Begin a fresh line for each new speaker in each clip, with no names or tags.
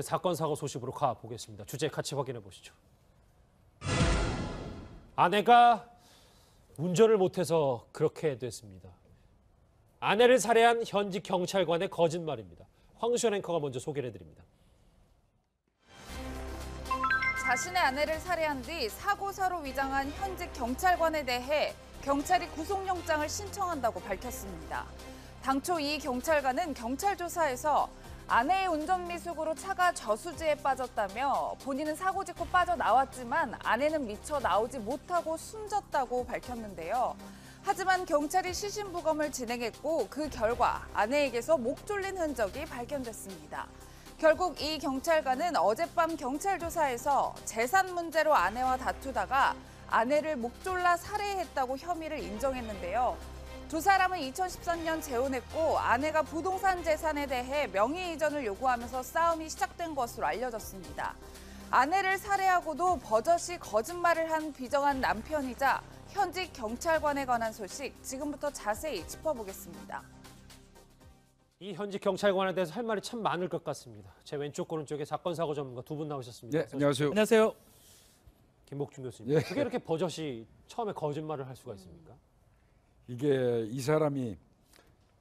사건 사고 소식으로 가보겠습니다. 주제 같이 확인해 보시죠. 아내가 운전을 못해서 그렇게 됐습니다. 아내를 살해한 현직 경찰관의 거짓말입니다. 황수연 앵커가 먼저 소개를 해드립니다.
자신의 아내를 살해한 뒤 사고사로 위장한 현직 경찰관에 대해 경찰이 구속영장을 신청한다고 밝혔습니다. 당초 이 경찰관은 경찰 조사에서 아내의 운전 미숙으로 차가 저수지에 빠졌다며 본인은 사고 직후 빠져나왔지만 아내는 미처 나오지 못하고 숨졌다고 밝혔는데요. 하지만 경찰이 시신부검을 진행했고 그 결과 아내에게서 목 졸린 흔적이 발견됐습니다. 결국 이 경찰관은 어젯밤 경찰 조사에서 재산 문제로 아내와 다투다가 아내를 목 졸라 살해했다고 혐의를 인정했는데요. 두 사람은 2013년 재혼했고 아내가 부동산 재산에 대해 명의 이전을 요구하면서 싸움이 시작된 것으로 알려졌습니다. 아내를 살해하고도 버젓이 거짓말을 한 비정한 남편이자 현직 경찰관에 관한 소식 지금부터 자세히 짚어보겠습니다.
이 현직 경찰관에 대해서 할 말이 참 많을 것 같습니다. 제 왼쪽 오른쪽에 사건 사고 전문가 두 분 나오셨습니다.
네, 안녕하세요.
안녕하세요.
김복준 교수님.
예.
어떻게 이렇게 버젓이 처음에 거짓말을 할 수가 있습니까?
이게 이 사람이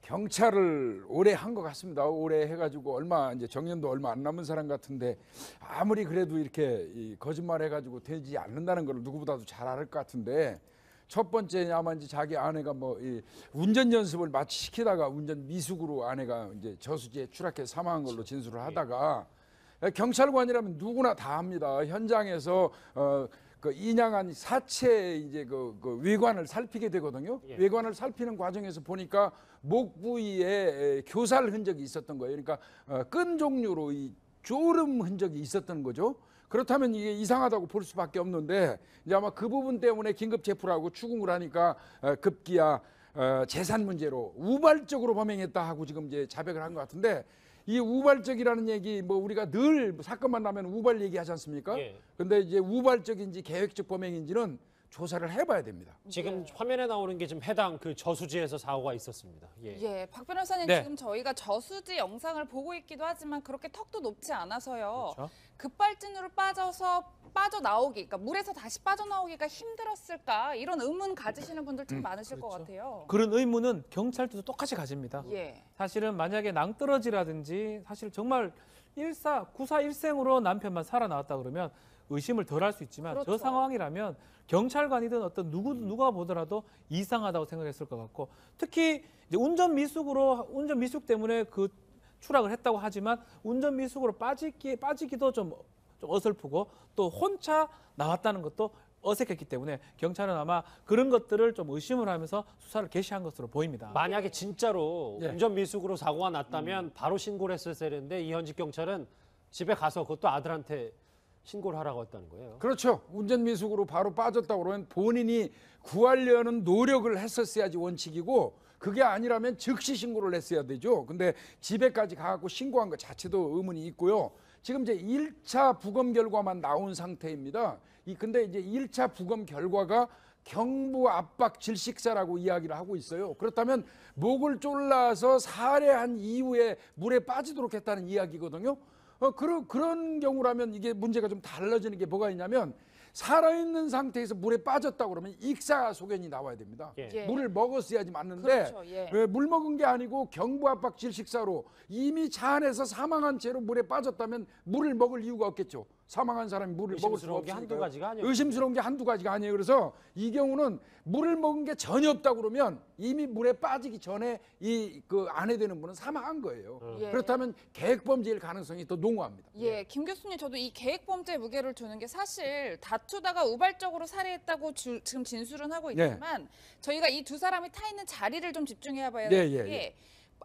경찰을 오래 한 것 같습니다. 오래 해가지고 얼마 이제 정년도 얼마 안 남은 사람 같은데 아무리 그래도 이렇게 거짓말 해가지고 되지 않는다는 걸 누구보다도 잘 알 것 같은데 첫 번째 아마 이제 자기 아내가 뭐 운전 연습을 마치 시키다가 운전 미숙으로 아내가 이제 저수지에 추락해 사망한 걸로 진술을 하다가 경찰관이라면 누구나 다 합니다. 현장에서 그 인양한 사체 이제 그 외관을 살피게 되거든요.
예.
외관을 살피는 과정에서 보니까 목 부위에 교살 흔적이 있었던 거예요. 그러니까 끈 종류로 이 졸음 흔적이 있었던 거죠. 그렇다면 이게 이상하다고 볼 수밖에 없는데 이제 아마 그 부분 때문에 긴급 체포하고 추궁을 하니까 급기야 재산 문제로 우발적으로 범행했다 하고 지금 이제 자백을 한 것 같은데 이 우발적이라는 얘기 뭐 우리가 늘 사건만 나면 우발 얘기하지 않습니까?
예.
근데 이제 우발적인지 계획적 범행인지는 조사를 해봐야 됩니다.
지금 화면에 나오는 게 지금 해당 그 저수지에서 사고가 있었습니다. 예.
예, 박 변호사님
네.
지금 저희가 저수지 영상을 보고 있기도 하지만 그렇게 턱도 높지 않아서요.
그렇죠.
급발진으로 빠져나오기, 그러니까 물에서 다시 빠져나오기가 힘들었을까 이런 의문 가지시는 분들 참 많으실 것 같아요.
그런 의문은 경찰도 똑같이 가집니다.
예.
사실은 만약에 낭떠러지라든지 사실 정말 구사일생으로 남편만 살아나왔다 그러면 의심을 덜 할 수 있지만
그렇죠.
저 상황이라면 경찰관이든 어떤 누가 보더라도 이상하다고 생각했을 것 같고 특히 이제 운전 미숙 때문에 그 추락을 했다고 하지만 운전 미숙으로 빠지기도 좀 어설프고 또 혼자 나왔다는 것도 어색했기 때문에 경찰은 아마 그런 것들을 좀 의심을 하면서 수사를 개시한 것으로 보입니다.
만약에 진짜로
예.
운전 미숙으로 사고가 났다면 바로 신고를 했었어야 되는데 이 현직 경찰은 집에 가서 그것도 아들한테 신고를 하라고 했다는 거예요.
그렇죠. 운전 미숙으로 바로 빠졌다고 그러면 본인이 구하려는 노력을 했었어야지 원칙이고 그게 아니라면 즉시 신고를 했어야 되죠. 근데 집에까지 가고 신고한 것 자체도 의문이 있고요. 지금 이제 1차 부검 결과만 나온 상태입니다. 근데 이제 1차 부검 결과가 경부 압박 질식사라고 이야기를 하고 있어요. 그렇다면 목을 졸라서 살해한 이후에 물에 빠지도록 했다는 이야기거든요. 그런 경우라면 이게 문제가 좀 달라지는 게 뭐가 있냐면 살아있는 상태에서 물에 빠졌다고 그러면 익사소견이 나와야 됩니다.
예.
예.
물을 먹었어야지 맞는데
그렇죠. 예.
왜 물 먹은 게 아니고 경부압박 질식사로 이미 차 안에서 사망한 채로 물에 빠졌다면 물을 먹을 이유가 없겠죠. 사망한 사람이 물을 먹을 수가
의심스러운 게
없으니까.
한두 가지가 아니에요.
의심스러운 게 한두 가지가 아니에요. 그래서 이 경우는 물을 먹은 게 전혀 없다고 그러면 이미 물에 빠지기 전에 그 아내 되는 분은 사망한 거예요.
예.
그렇다면 계획범죄일 가능성이 더 농후합니다.
예, 김 교수님 저도 이 계획범죄에 무게를 두는 게 사실 다투다가 우발적으로 살해했다고 지금 진술은 하고 있지만 저희가 이 두 사람이 타 있는 자리를 좀 집중해 봐야 되는
예,
게
예.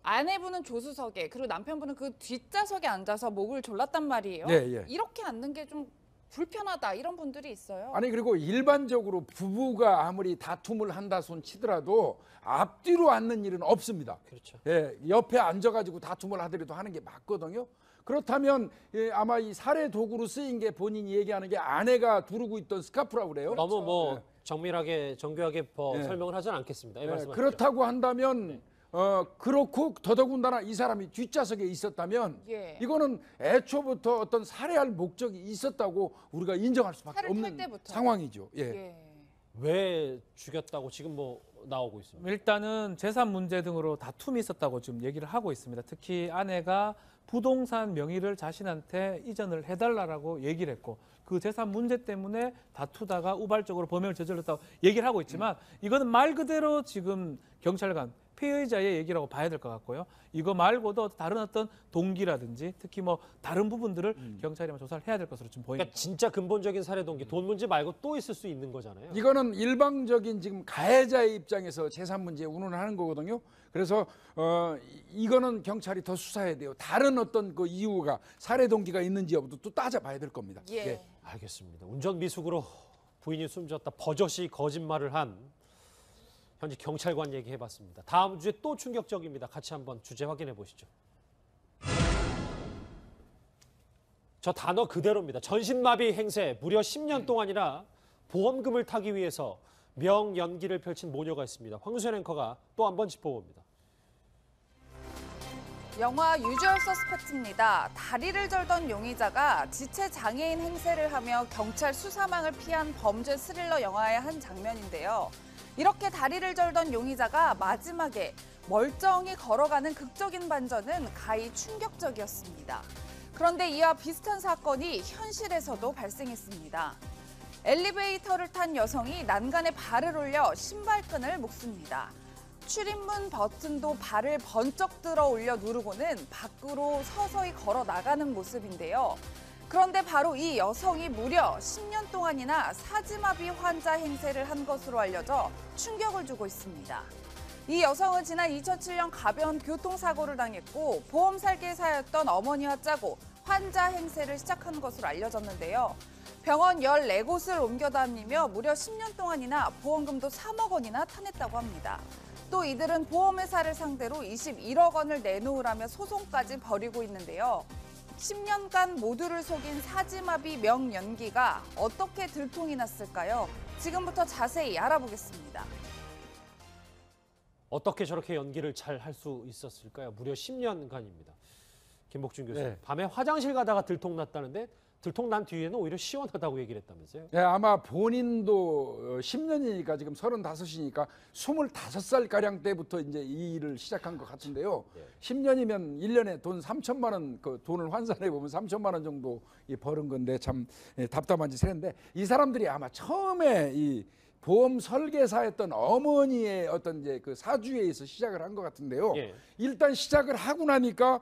아내분은 조수석에 그리고 남편분은 그 뒷좌석에 앉아서 목을 졸랐단 말이에요.
예, 예.
이렇게 앉는 게 좀 불편하다 이런 분들이 있어요.
아니 그리고 일반적으로 부부가 아무리 다툼을 한다 손 치더라도 앞뒤로 앉는 일은 없습니다.
그렇죠.
예, 옆에 앉아가지고 다툼을 하더라도 하는 게 맞거든요. 그렇다면 아마 이 살해 도구로 쓰인 게 본인이 얘기하는 게 아내가 두르고 있던 스카프라고 그래요.
너무 뭐
네.
정밀하게 정교하게
네.
설명을 하진 않겠습니다. 예,
예,
말씀하시죠.
그렇다고 한다면 그렇고 더더군다나 이 사람이 뒷좌석에 있었다면
예.
이거는 애초부터 어떤 살해할 목적이 있었다고 우리가 인정할 수밖에
차를 탈
없는
때부터.
상황이죠. 예.
예.
왜 죽였다고 지금 뭐 나오고 있습니다.
일단은 재산 문제 등으로 다툼이 있었다고 지금 얘기를 하고 있습니다. 특히 아내가 부동산 명의를 자신한테 이전을 해달라고 얘기를 했고 그 재산 문제 때문에 다투다가 우발적으로 범행을 저질렀다고 얘기를 하고 있지만 이거는 말 그대로 지금 경찰관 피해자의 얘기라고 봐야 될 것 같고요. 이거 말고도 다른 어떤 동기라든지 특히 뭐 다른 부분들을 경찰이 조사를 해야 될 것으로 지금 보입니다.
그러니까 진짜 근본적인 살해 동기, 돈 문제 말고 또 있을 수 있는 거잖아요.
이거는 일방적인 지금 가해자의 입장에서 재산 문제에 운운하는 거거든요. 그래서 이거는 경찰이 더 수사해야 돼요. 다른 어떤 그 이유가 살해 동기가 있는지 여부도 또 따져봐야 될 겁니다.
예.
알겠습니다. 운전 미숙으로 부인이 숨졌다 버젓이 거짓말을 한 현지 경찰관 얘기해봤습니다. 다음 주에 또 충격적입니다. 같이 한번 주제 확인해 보시죠. 저 단어 그대로입니다. 전신마비 행세 무려 10년 동안이나 보험금을 타기 위해서 명연기를 펼친 모녀가 있습니다. 황수연 앵커가 또 한번 짚어봅니다.
영화 유주얼 서스펙트입니다. 다리를 절던 용의자가 지체 장애인 행세를 하며 경찰 수사망을 피한 범죄 스릴러 영화의 한 장면인데요. 이렇게 다리를 절던 용의자가 마지막에 멀쩡히 걸어가는 극적인 반전은 가히 충격적이었습니다. 그런데 이와 비슷한 사건이 현실에서도 발생했습니다. 엘리베이터를 탄 여성이 난간에 발을 올려 신발끈을 묶습니다. 출입문 버튼도 발을 번쩍 들어 올려 누르고는 밖으로 서서히 걸어 나가는 모습인데요. 그런데 바로 이 여성이 무려 10년 동안이나 사지마비 환자 행세를 한 것으로 알려져 충격을 주고 있습니다. 이 여성은 지난 2007년 가벼운 교통사고를 당했고 보험 설계사였던 어머니와 짜고 환자 행세를 시작한 것으로 알려졌는데요. 병원 14곳을 옮겨 다니며 무려 10년 동안이나 보험금도 3억 원이나 타냈다고 합니다. 또 이들은 보험회사를 상대로 21억 원을 내놓으라며 소송까지 벌이고 있는데요. 10년간 모두를 속인 사지마비 명연기가 어떻게 들통이 났을까요? 지금부터 자세히 알아보겠습니다.
어떻게 저렇게 연기를 잘 할 수 있었을까요? 무려 10년간입니다. 김복준 교수님,
네.
밤에 화장실 가다가 들통났다는데 들통난 뒤에는 오히려 시원하다고 얘기를 했다면서요?
네, 아마 본인도 10년이니까 지금 35이니까 25살가량 때부터 이제 이 일을 시작한 것 같은데요.
네.
10년이면 1년에 돈 3천만 원, 그 돈을 환산해 보면 3천만 원 정도 버는 건데 참 답답한 짓을 했는데 이 사람들이 아마 처음에 이 보험 설계사였던 어머니의 어떤 이제 그 사주에 의해서 시작을 한 것 같은데요.
예.
일단 시작을 하고 나니까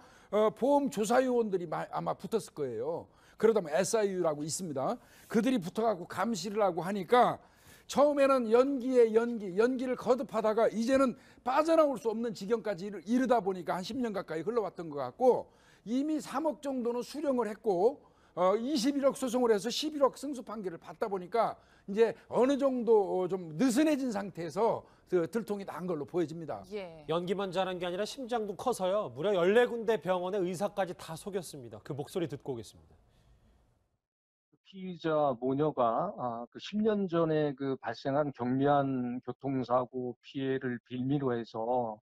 보험 조사요원들이 아마 붙었을 거예요. 그러다 보면 SIU라고 있습니다. 그들이 붙어갖고 감시를 하고 하니까 처음에는 연기를 거듭하다가 이제는 빠져나올 수 없는 지경까지 이르다 보니까 한 10년 가까이 흘러왔던 것 같고 이미 3억 정도는 수령을 했고 21억 소송을 해서 11억 승소 판결을 받다 보니까 이제 어느 정도 좀 느슨해진 상태에서 들통이 난 걸로 보여집니다.
예.
연기만 잘한 게 아니라 심장도 커서요. 무려 14군데 병원의 의사까지 다 속였습니다. 그 목소리 듣고 오겠습니다.
피의자 모녀가 그 10년 전에 그 발생한 경미한 교통사고 피해를 빌미로 해서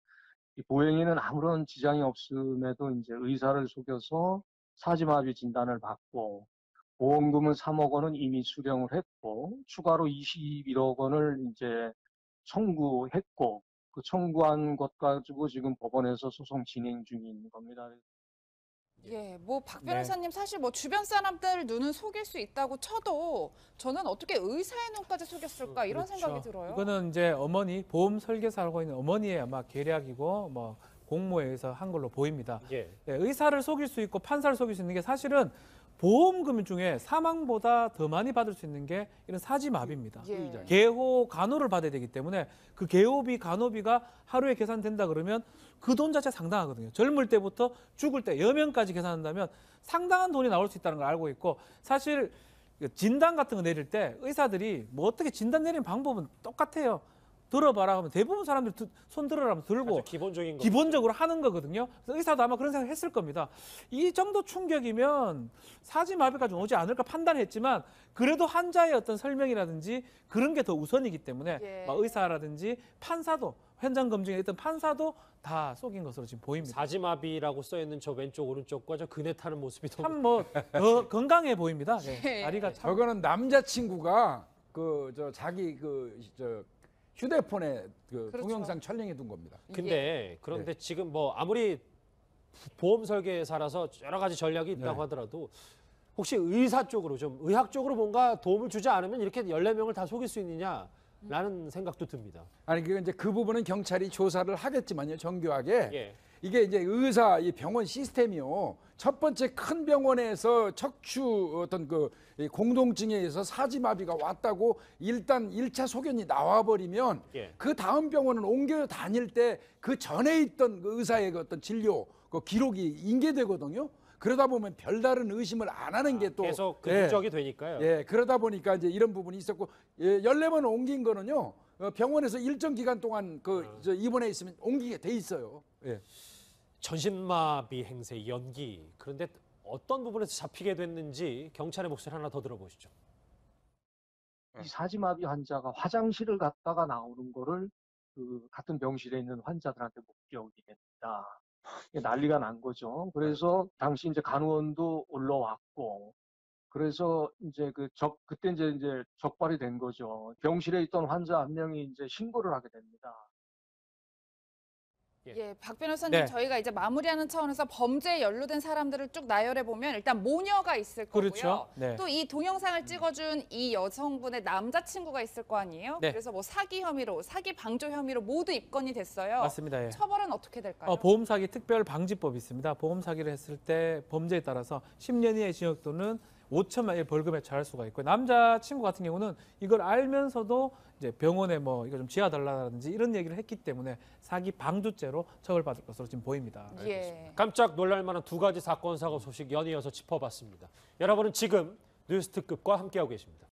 이 보행에는 아무런 지장이 없음에도 이제 의사를 속여서 사지마비 진단을 받고 보험금은 3억 원은 이미 수령을 했고 추가로 21억 원을 이제 청구했고 그 청구한 것 가지고 지금 법원에서 소송 진행 중인 겁니다.
예, 뭐 박 변호사님 사실 뭐 주변 사람들 눈은 속일 수 있다고 쳐도 저는 어떻게 의사의 눈까지 속였을까 이런
그렇죠.
생각이 들어요.
이거는 이제 어머니 보험 설계사라고 있는 어머니의 아마 계략이고 뭐 공모에 의해서 한 걸로 보입니다.
예.
네, 의사를 속일 수 있고 판사를 속일 수 있는 게 사실은 보험금 중에 사망보다 더 많이 받을 수 있는 게 이런 사지마비입니다.
예.
개호 간호를 받아야 되기 때문에 그 개호비 간호비가 하루에 계산된다 그러면 그 돈 자체 상당하거든요. 젊을 때부터 죽을 때 여명까지 계산한다면 상당한 돈이 나올 수 있다는 걸 알고 있고 사실 진단 같은 거 내릴 때 의사들이 뭐 어떻게 진단 내리는 방법은 똑같아요. 들어봐라 하면 대부분 사람들이 손 들으라면 들고
아주 기본적인 거.
기본적으로 하는 거거든요. 그래서 의사도 아마 그런 생각 했을 겁니다. 이 정도 충격이면 사지마비까지 오지 않을까 판단했지만 그래도 환자의 어떤 설명이라든지 그런 게 더 우선이기 때문에
예.
막 의사라든지 판사도 현장 검증에 있던 판사도 다 속인 것으로 지금 보입니다.
사지마비라고 써 있는 저 왼쪽 오른쪽과 저 그네 타는 모습이 너무
참 뭐 건강해 보입니다. 예.
예.
다리가 참
저거는 남자친구가 자기 휴대폰에
그렇죠.
동영상 촬영해 둔 겁니다.
근데 그런데 지금 뭐 아무리 보험 설계사라서 여러 가지 전략이 있다고 하더라도 혹시 의사 쪽으로 좀 의학적으로 뭔가 도움을 주지 않으면 이렇게 14명을 다 속일 수 있느냐라는 생각도 듭니다.
아니 이제 그 부분은 경찰이 조사를 하겠지만요, 정교하게.
예.
이게 이제 이 병원 시스템이요. 첫 번째 큰 병원에서 척추 어떤 이 공동증에 의해서 사지마비가 왔다고 일단 1차 소견이 나와버리면
예.
그 다음 병원은 옮겨 다닐 때 그 전에 있던 그 의사의 그 어떤 진료 그 기록이 인계되거든요. 그러다 보면 별다른 의심을 안 하는 게 또
계속 그 누적이 되니까요.
예, 그러다 보니까 이제 이런 부분이 있었고 14번 옮긴 거는요. 병원에서 일정 기간 동안 입원해 있으면 옮기게 돼 있어요. 예.
전신마비 행세 연기. 그런데 어떤 부분에서 잡히게 됐는지 경찰의 목소리 하나 더 들어보시죠.
이 사지마비 환자가 화장실을 갔다가 나오는 거를 그 같은 병실에 있는 환자들한테 목격이 됩니다. 이게 난리가 난 거죠. 그래서 당시 이제 간호원도 올라왔고, 그래서 이제 그때 이제 적발이 된 거죠. 병실에 있던 환자 한 명이 이제 신고를 하게 됩니다.
예, 박 변호사님,
네.
저희가 이제 마무리하는 차원에서 범죄에 연루된 사람들을 쭉 나열해 보면 일단 모녀가 있을 거고요.
그렇죠. 네.
또 이 동영상을 찍어준 이 여성분의 남자친구가 있을 거 아니에요?
네.
그래서 뭐 사기 혐의로, 사기 방조 혐의로 모두 입건이 됐어요.
맞습니다. 예.
처벌은 어떻게 될까요?
보험사기 특별방지법이 있습니다. 보험사기를 했을 때 범죄에 따라서 10년 이하의 징역 또는 5천만 원의 벌금에 처할 수가 있고 남자친구 같은 경우는 이걸 알면서도 이제 병원에 뭐 이거 좀 지어달라든지 이런 얘기를 했기 때문에 사기 방조죄로 처벌받을 것으로 지금 보입니다.
예.
깜짝 놀랄만한 두 가지 사건 사고 소식 연이어서 짚어봤습니다. 여러분은 지금 뉴스 특급과 함께하고 계십니다.